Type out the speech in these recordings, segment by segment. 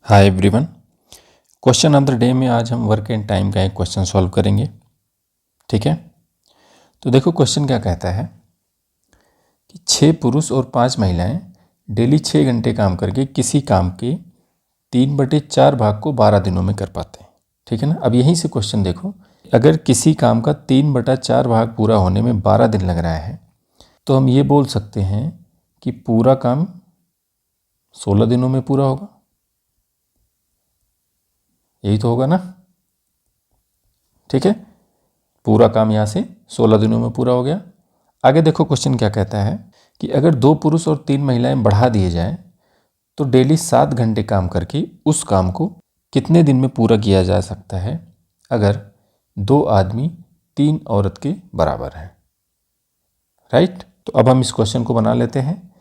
Hi everyone. Question of the day में आज हम वर्क एंड टाइम का एक क्वेश्चन सॉल्व करेंगे। ठीक है, तो देखो क्वेश्चन क्या कहता है कि 6 पुरुष और 5 महिलाएं डेली 6 घंटे काम करके किसी काम के 3/4 भाग को 12 दिनों में कर पाते हैं। ठीक है ना। अब यहीं से क्वेश्चन देखो, अगर किसी काम का 3/4 भाग पूरा होने में 12 दिन लग रहा है तो हम ये बोल सकते हैं कि पूरा काम 16 दिनों में पूरा होगा। यही तो होगा ना। ठीक है, पूरा काम यहाँ से 16 दिनों में पूरा हो गया। आगे देखो क्वेश्चन क्या कहता है कि अगर 2 पुरुष और 3 महिलाएं बढ़ा दिए जाएं तो डेली 7 घंटे काम करके उस काम को कितने दिन में पूरा किया जा सकता है अगर 2 आदमी 3 औरत के बराबर हैं। राइट, तो अब हम इस क्वेश्चन को बना लेते हैं।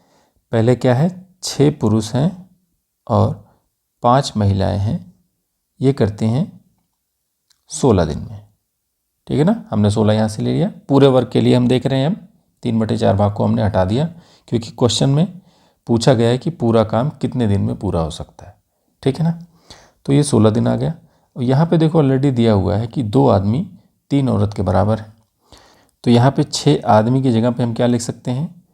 पहले क्या है, 6 पुरुष हैं और 5 महिलाएं हैं, ये करते हैं 16 दिन में। ठीक है ना, हमने 16 यहाँ से ले लिया। पूरे वर्ग के लिए हम देख रहे हैं, अब 3/4 भाग को हमने हटा दिया क्योंकि क्वेश्चन में पूछा गया है कि पूरा काम कितने दिन में पूरा हो सकता है। ठीक है ना, तो ये 16 दिन आ गया। और यहाँ पे देखो ऑलरेडी दिया हुआ है कि 2 आदमी 3 औरत के बराबर है, तो यहाँ पे 6 आदमी की जगह पे हम क्या लिख सकते हैं,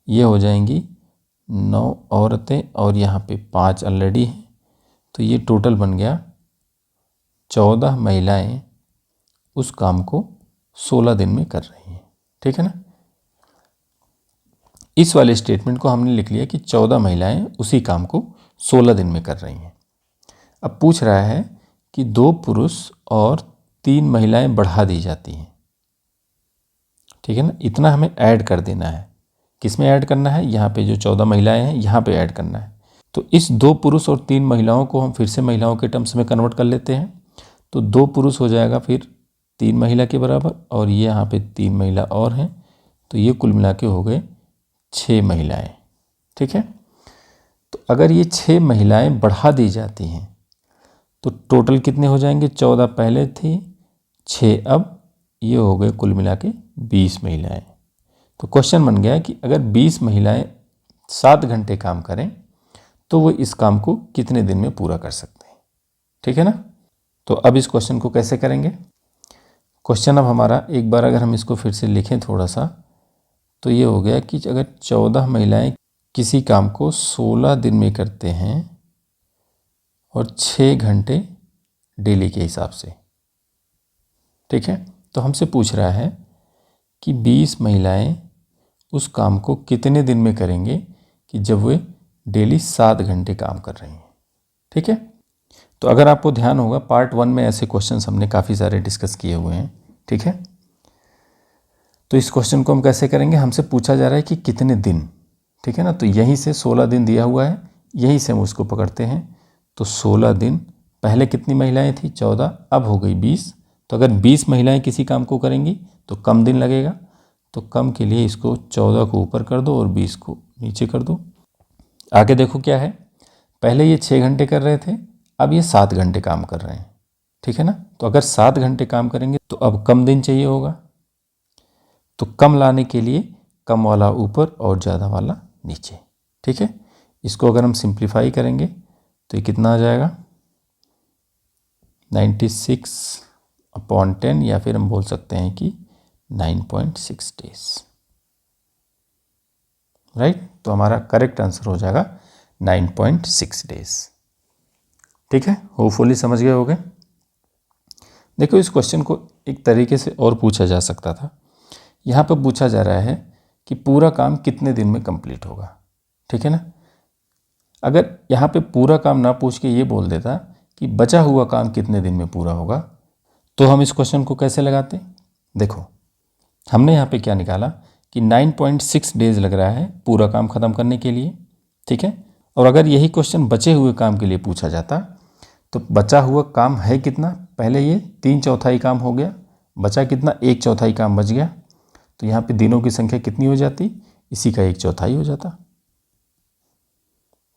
ये हो जाएंगी 9 औरतें और यहाँ पे 5 ऑलरेडी हैं, तो ये टोटल बन गया 14 महिलाएं उस काम को 16 दिन में कर रही हैं। ठीक है ना, इस वाले स्टेटमेंट को हमने लिख लिया कि 14 महिलाएं उसी काम को 16 दिन में कर रही हैं। अब पूछ रहा है कि 2 पुरुष और 3 महिलाएं बढ़ा दी जाती हैं। ठीक है ना, इतना हमें ऐड कर देना है। किस में ऐड करना है, यहाँ पे जो 14 महिलाएं हैं यहाँ पे ऐड करना है। तो इस 2 पुरुष और 3 महिलाओं को हम फिर से महिलाओं के टर्म्स में कन्वर्ट कर लेते हैं। तो 2 पुरुष हो जाएगा फिर 3 महिला के बराबर, और ये यहाँ पे 3 महिला और हैं, तो ये कुल मिला के हो गए 6 महिलाएं। ठीक है, तो अगर ये 6 महिलाएं बढ़ा दी जाती हैं तो टोटल कितने हो जाएंगे, 14 पहले थी, 6 अब, ये हो गए कुल मिला के 20 महिलाएं। तो क्वेश्चन बन गया कि अगर 20 महिलाएं 7 घंटे काम करें तो वो इस काम को कितने दिन में पूरा कर सकते हैं। ठीक है ना, तो अब इस क्वेश्चन को कैसे करेंगे। क्वेश्चन अब हमारा एक बार अगर हम इसको फिर से लिखें थोड़ा सा, तो ये हो गया कि अगर 14 महिलाएं किसी काम को 16 दिन में करते हैं और 6 घंटे डेली के हिसाब से। ठीक है, तो हमसे पूछ रहा है कि 20 महिलाएं उस काम को कितने दिन में करेंगे कि जब वे डेली 7 घंटे काम कर रही हैं। ठीक है, तो अगर आपको ध्यान होगा पार्ट 1 में ऐसे क्वेश्चंस हमने काफ़ी सारे डिस्कस किए हुए हैं। ठीक है, तो इस क्वेश्चन को हम कैसे करेंगे, हमसे पूछा जा रहा है कि कितने दिन। ठीक है ना, तो यहीं से 16 दिन दिया हुआ है, यहीं से हम उसको पकड़ते हैं। तो 16 दिन, पहले कितनी महिलाएं थी, 14, अब हो गई 20। तो अगर 20 महिलाएं किसी काम को करेंगी तो कम दिन लगेगा, तो कम के लिए इसको 14 को ऊपर कर दो और 20 को नीचे कर दो। आगे देखो क्या है, पहले ये 6 घंटे कर रहे थे, अब ये 7 घंटे काम कर रहे हैं। ठीक है ना, तो अगर 7 घंटे काम करेंगे तो अब कम दिन चाहिए होगा, तो कम लाने के लिए कम वाला ऊपर और ज़्यादा वाला नीचे। ठीक है, इसको अगर हम सिंप्लीफाई करेंगे तो ये कितना आ जाएगा, 96/10, या फिर हम बोल सकते हैं कि 9.6 डेज। राइट, तो हमारा करेक्ट आंसर हो जाएगा 9.6 डेज। ठीक है, होपफुली समझ गए होंगे। देखो इस क्वेश्चन को एक तरीके से और पूछा जा सकता था। यहाँ पर पूछा जा रहा है कि पूरा काम कितने दिन में कंप्लीट होगा। ठीक है ना, अगर यहाँ पे पूरा काम ना पूछ के ये बोल देता कि बचा हुआ काम कितने दिन में पूरा होगा, तो हम इस क्वेश्चन को कैसे लगाते। देखो हमने यहाँ पे क्या निकाला कि 9.6 डेज लग रहा है पूरा काम ख़त्म करने के लिए। ठीक है, और अगर यही क्वेश्चन बचे हुए काम के लिए पूछा जाता तो बचा हुआ काम है कितना, पहले ये 3/4 काम हो गया, बचा कितना, 1/4 काम बच गया, तो यहाँ पे दिनों की संख्या कितनी हो जाती, इसी का 1/4 हो जाता।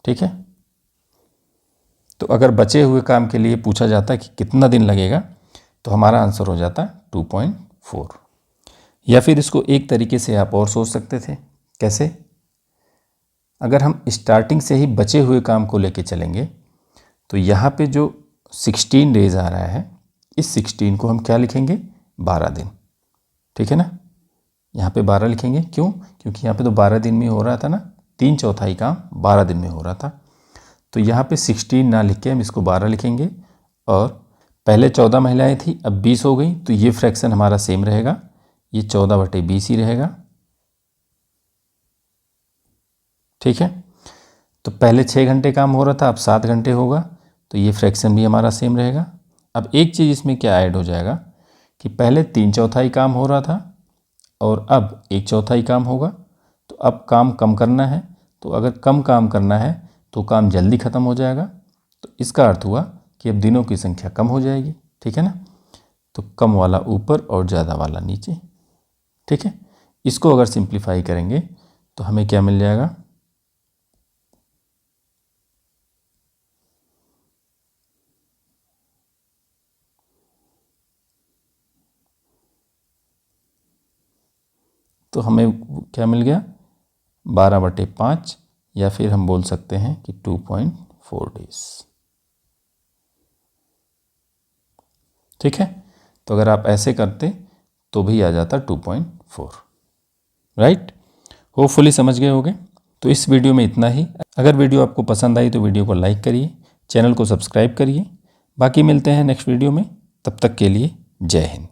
ठीक है, तो अगर बचे हुए काम के लिए पूछा जाता कि कितना दिन लगेगा तो हमारा आंसर हो जाता 2.4। या फिर इसको एक तरीके से आप और सोच सकते थे, कैसे, अगर हम स्टार्टिंग से ही बचे हुए काम को लेके चलेंगे तो यहाँ पे जो 16 डेज आ रहा है, इस 16 को हम क्या लिखेंगे, 12 दिन। ठीक है ना, यहाँ पे 12 लिखेंगे। क्यों? क्योंकि यहाँ पे तो 12 दिन में हो रहा था ना, 3/4 काम 12 दिन में हो रहा था। तो यहाँ पे 16 ना लिख के हम इसको 12 लिखेंगे। और पहले 14 महिलाएं थी, अब 20 हो गई, तो ये फ्रैक्शन हमारा सेम रहेगा, ये 14/20 ही रहेगा। ठीक है, तो पहले 6 घंटे काम हो रहा था, अब 7 घंटे होगा, तो ये फ्रैक्शन भी हमारा सेम रहेगा। अब एक चीज़ इसमें क्या ऐड हो जाएगा कि पहले 3/4 काम हो रहा था और अब 1/4 काम होगा। तो अब काम कम करना है, तो अगर कम काम करना है तो काम जल्दी ख़त्म हो जाएगा। तो इसका अर्थ हुआ कि अब दिनों की संख्या कम हो जाएगी। ठीक है ना, तो कम वाला ऊपर और ज़्यादा वाला नीचे। ठीक है, इसको अगर सिंप्लीफाई करेंगे तो हमें क्या मिल जाएगा, तो हमें क्या मिल गया, 12/5, या फिर हम बोल सकते हैं कि 2.4 डेज। ठीक है, तो अगर आप ऐसे करते तो भी आ जाता 2.4। राइट, होपफुली समझ गए होंगे। तो इस वीडियो में इतना ही। अगर वीडियो आपको पसंद आई तो वीडियो को लाइक करिए, चैनल को सब्सक्राइब करिए। बाकी मिलते हैं नेक्स्ट वीडियो में, तब तक के लिए जय हिंद।